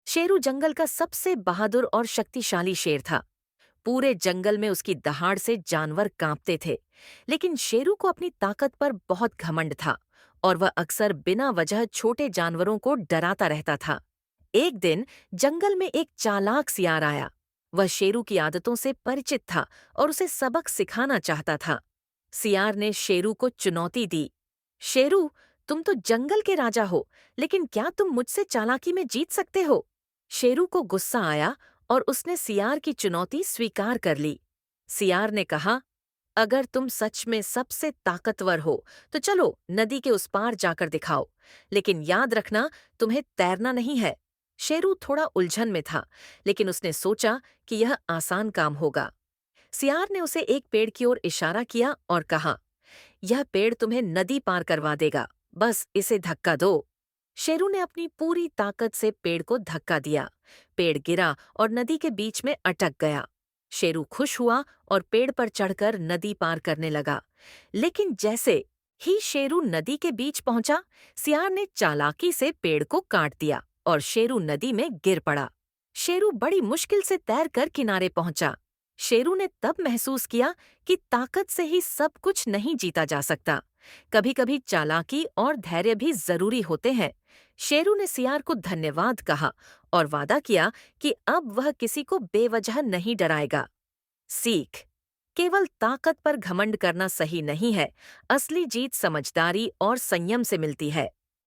शेरू जंगल का सबसे बहादुर और शक्तिशाली शेर था। पूरे जंगल में उसकी दहाड़ से जानवर कांपते थे। लेकिन शेरू को अपनी ताकत पर बहुत घमंड था और वह अक्सर बिना वजह छोटे जानवरों को डराता रहता था। एक दिन जंगल में एक चालाक सियार आया। वह शेरू की आदतों से परिचित था और उसे सबक सिखाना चाहता था। सियार ने शेरू को चुनौती दी। शेरू, तुम तो जंगल के राजा हो, लेकिन क्या तुम मुझसे चालाकी में जीत सकते हो? शेरू को गुस्सा आया और उसने सियार की चुनौती स्वीकार कर ली। सियार ने कहा, अगर तुम सच में सबसे ताकतवर हो, तो चलो नदी के उस पार जाकर दिखाओ। लेकिन याद रखना, तुम्हें तैरना नहीं है। शेरू थोड़ा उलझन में था, लेकिन उसने सोचा कि यह आसान काम होगा। सियार ने उसे एक पेड़ की ओर इशारा किया और कहा, यह पेड़ तुम्हें नदी पार करवा देगा, बस इसे धक्का दो। शेरू ने अपनी पूरी ताकत से पेड़ को धक्का दिया। पेड़ गिरा और नदी के बीच में अटक गया। शेरू खुश हुआ और पेड़ पर चढ़कर नदी पार करने लगा। लेकिन जैसे ही शेरू नदी के बीच पहुंचा, सियार ने चालाकी से पेड़ को काट दिया और शेरू नदी में गिर पड़ा। शेरू बड़ी मुश्किल से तैरकर किनारे पहुंचा। शेरू ने तब महसूस किया कि ताकत से ही सब कुछ नहीं जीता जा सकता। कभी कभी चालाकी और धैर्य भी जरूरी होते हैं। शेरू ने सियार को धन्यवाद कहा और वादा किया कि अब वह किसी को बेवजह नहीं डराएगा। सीख: केवल ताकत पर घमंड करना सही नहीं है। असली जीत समझदारी और संयम से मिलती है।